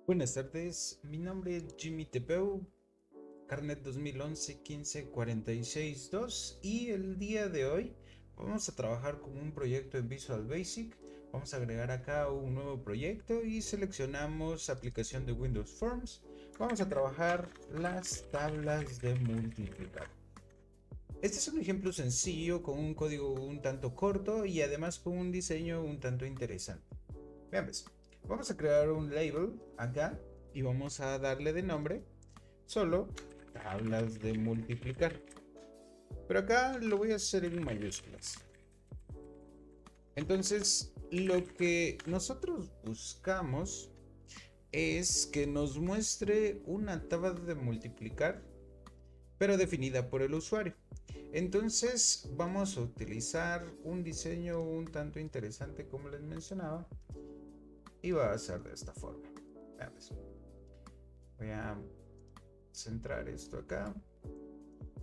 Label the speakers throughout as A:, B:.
A: Buenas tardes, mi nombre es Jimmy Tepeu, carnet 2011 15 46 2 y el día de hoy vamos a trabajar con un proyecto en Visual Basic. Vamos a agregar acá un nuevo proyecto y seleccionamos aplicación de Windows Forms. Vamos a trabajar las tablas de multiplicar. Este es un ejemplo sencillo con un código un tanto corto y además con un diseño un tanto interesante. Veamos, vamos a crear un label acá y vamos a darle de nombre solo tablas de multiplicar. Pero acá lo voy a hacer en mayúsculas. Entonces, lo que nosotros buscamos es que nos muestre una tabla de multiplicar, pero definida por el usuario. Entonces, vamos a utilizar un diseño un tanto interesante, como les mencionaba, y va a ser de esta forma. Veamos. Voy a centrar esto acá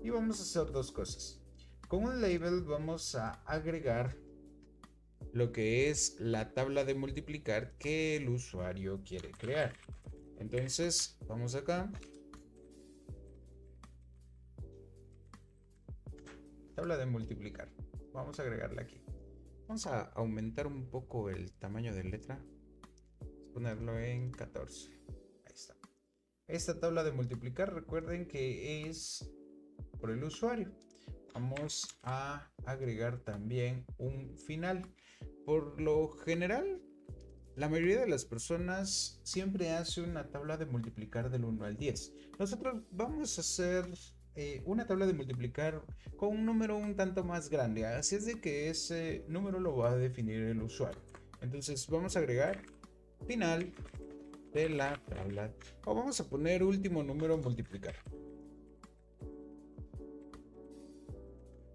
A: y vamos a hacer dos cosas. Con un label vamos a agregar lo que es la tabla de multiplicar que el usuario quiere crear. Entonces vamos acá, tabla de multiplicar, vamos a agregarla aquí. Vamos a aumentar un poco el tamaño de letra, ponerlo en 14. Ahí está. Esta tabla de multiplicar, recuerden que es por el usuario. Vamos a agregar también un final. Por lo general, la mayoría de las personas siempre hace una tabla de multiplicar del 1 al 10. Nosotros vamos a hacer una tabla de multiplicar con un número un tanto más grande. Así es de que ese número lo va a definir el usuario. Entonces vamos a agregar final de la tabla. O vamos a poner último número multiplicar.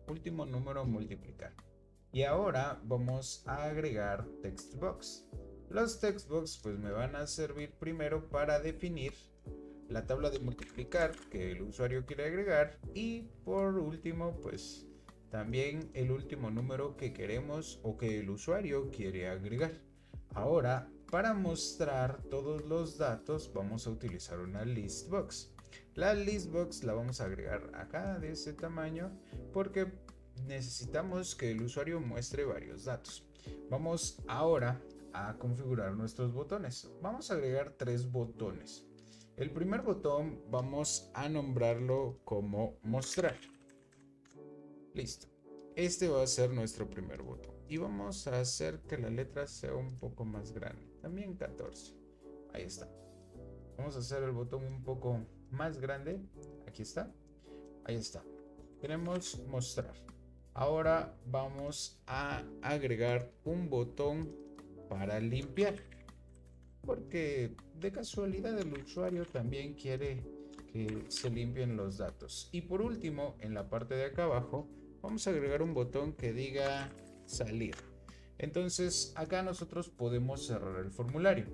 A: Último número multiplicar. Y ahora vamos a agregar text box. Los text box pues me van a servir primero para definir la tabla de multiplicar que el usuario quiere agregar y por último pues también el último número que queremos o que el usuario quiere agregar. Ahora, para mostrar todos los datos vamos a utilizar una list box. La list box la vamos a agregar acá de ese tamaño porque necesitamos que el usuario muestre varios datos. Vamos ahora a configurar nuestros botones. Vamos a agregar tres botones. El primer botón vamos a nombrarlo como mostrar. Listo. Este va a ser nuestro primer botón. Y vamos a hacer que la letra sea un poco más grande. También 14. Ahí está. Vamos a hacer el botón un poco más grande. Aquí está. Ahí está. Queremos mostrar. Ahora vamos a agregar un botón para limpiar. Porque de casualidad el usuario también quiere que se limpien los datos. Y por último, en la parte de acá abajo, vamos a agregar un botón que diga salir. Entonces acá nosotros podemos cerrar el formulario.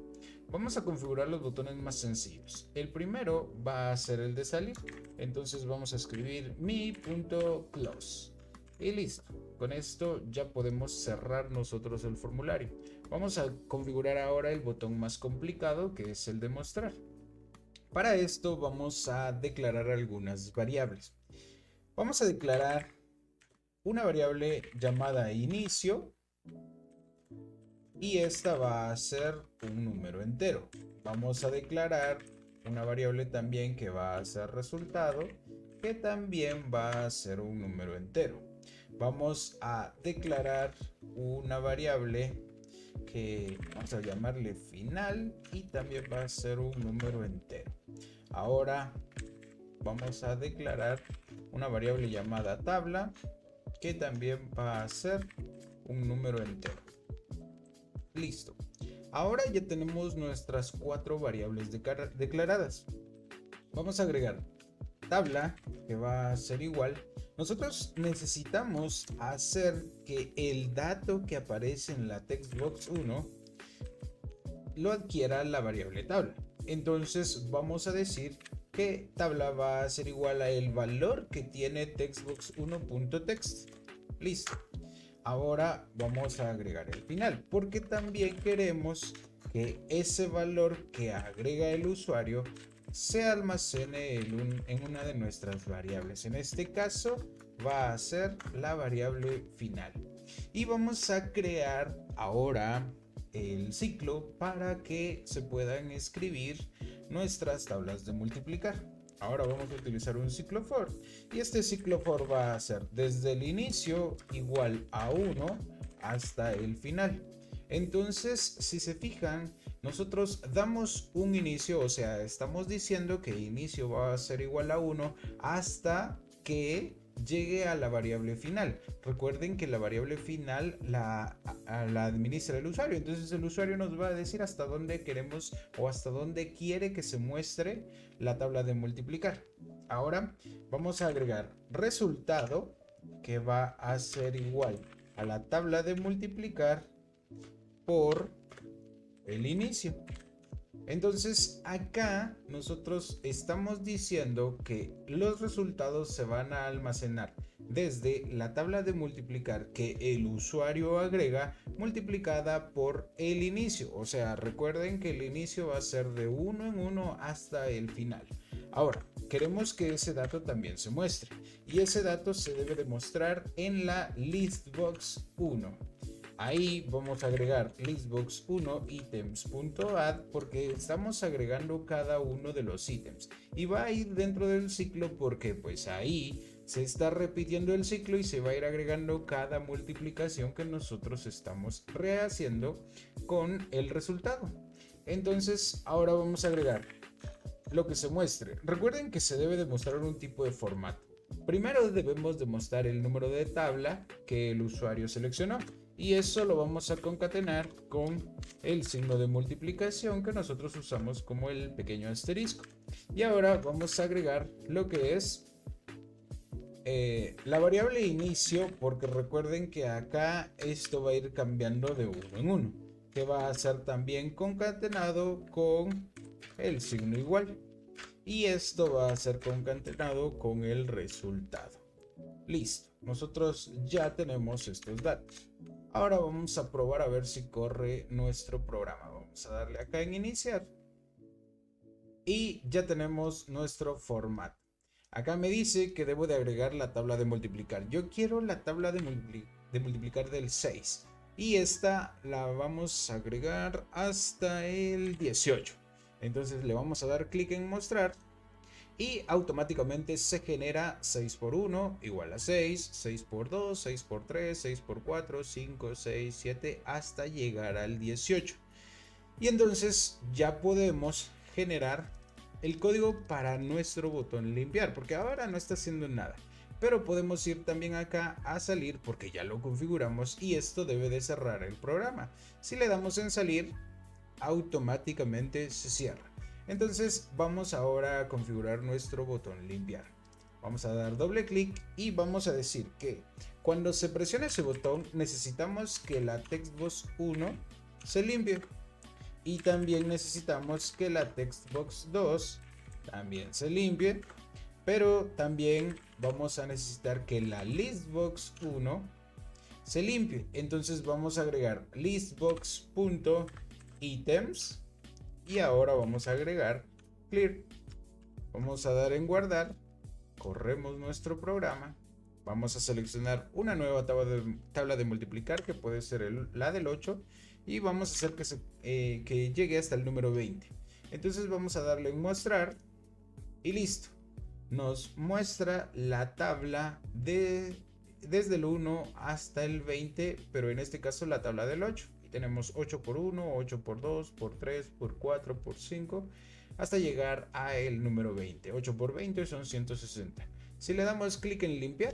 A: Vamos a configurar los botones más sencillos. El primero va a ser el de salir. Entonces vamos a escribir mi.close. Y listo. Con esto ya podemos cerrar nosotros el formulario. Vamos a configurar ahora el botón más complicado, que es el de mostrar. Para esto vamos a declarar algunas variables. Vamos a declarar una variable llamada inicio y esta va a ser un número entero. Vamos a declarar una variable también que va a ser resultado, que también va a ser un número entero. Vamos a declarar una variable que vamos a llamarle final y también va a ser un número entero. Ahora vamos a declarar una variable llamada tabla que también va a ser un número entero. Listo. Ahora ya tenemos nuestras cuatro variables declaradas. Vamos a agregar tabla que va a ser igual. Nosotros necesitamos hacer que el dato que aparece en la textbox 1 lo adquiera la variable tabla. Entonces vamos a decir que tabla va a ser igual a el valor que tiene textbox1.text. Listo. Ahora vamos a agregar el final porque también queremos que ese valor que agrega el usuario se almacene en una de nuestras variables. En este caso va a ser la variable final. Y vamos a crear ahora el ciclo para que se puedan escribir nuestras tablas de multiplicar. Ahora vamos a utilizar un ciclo for y este ciclo for va a ser desde el inicio igual a 1 hasta el final. Entonces, si se fijan, nosotros damos un inicio, o sea, estamos diciendo que inicio va a ser igual a 1 hasta que llegue a la variable final. Recuerden que la variable final la administra el usuario, entonces el usuario nos va a decir hasta dónde queremos o hasta dónde quiere que se muestre la tabla de multiplicar. Ahora vamos a agregar resultado, que va a ser igual a la tabla de multiplicar por el inicio. Entonces acá nosotros estamos diciendo que los resultados se van a almacenar desde la tabla de multiplicar que el usuario agrega multiplicada por el inicio. O sea, recuerden que el inicio va a ser de 1 en 1 hasta el final. Ahora, queremos que ese dato también se muestre y ese dato se debe de mostrar en la listbox 1. Ahí vamos a agregar listbox1 items.add porque estamos agregando cada uno de los ítems y va a ir dentro del ciclo porque pues ahí se está repitiendo el ciclo y se va a ir agregando cada multiplicación que nosotros estamos rehaciendo con el resultado. Entonces ahora vamos a agregar lo que se muestre. Recuerden que se debe demostrar un tipo de formato. Primero debemos demostrar el número de tabla que el usuario seleccionó. Y eso lo vamos a concatenar con el signo de multiplicación que nosotros usamos como el pequeño asterisco. Y ahora vamos a agregar lo que es la variable inicio, porque recuerden que acá esto va a ir cambiando de 1 en 1, que va a ser también concatenado con el signo igual. Y esto va a ser concatenado con el resultado. Listo, nosotros ya tenemos estos datos. Ahora vamos a probar a ver si corre nuestro programa. Vamos a darle acá en iniciar. Y ya tenemos nuestro formato. Acá me dice que debo de agregar la tabla de multiplicar. Yo quiero la tabla de multiplicar del 6. Y esta la vamos a agregar hasta el 18. Entonces le vamos a dar clic en mostrar. Y automáticamente se genera 6 por 1 igual a 6, 6 por 2, 6 por 3, 6 por 4, 5, 6, 7 hasta llegar al 18. Y entonces ya podemos generar el código para nuestro botón limpiar, porque ahora no está haciendo nada. Pero podemos ir también acá a salir porque ya lo configuramos y esto debe de cerrar el programa. Si le damos en salir, automáticamente se cierra. Entonces vamos ahora a configurar nuestro botón limpiar. Vamos a dar doble clic y vamos a decir que cuando se presione ese botón necesitamos que la textbox 1 se limpie. Y también necesitamos que la textbox 2 también se limpie. Pero también vamos a necesitar que la listbox 1 se limpie. Entonces vamos a agregar listbox.items. Y ahora vamos a agregar clear. Vamos a dar en guardar. Corremos nuestro programa. Vamos a seleccionar una nueva tabla de multiplicar que puede ser la del 8. Y vamos a hacer que llegue hasta el número 20. Entonces vamos a darle en mostrar. Y listo. Nos muestra la tabla desde el 1 hasta el 20. Pero en este caso la tabla del 8. Tenemos 8 por 1, 8 por 2, por 3, por 4, por 5, hasta llegar a el número 20. 8 por 20 son 160. Si le damos clic en limpiar,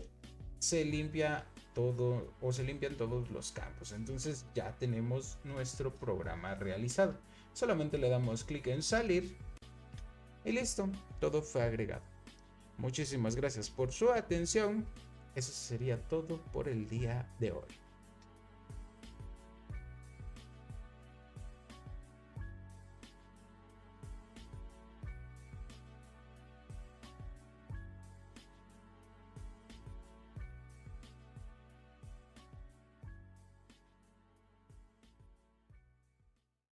A: se limpia todo o se limpian todos los campos. Entonces ya tenemos nuestro programa realizado. Solamente le damos clic en salir y listo, todo fue agregado. Muchísimas gracias por su atención. Eso sería todo por el día de hoy.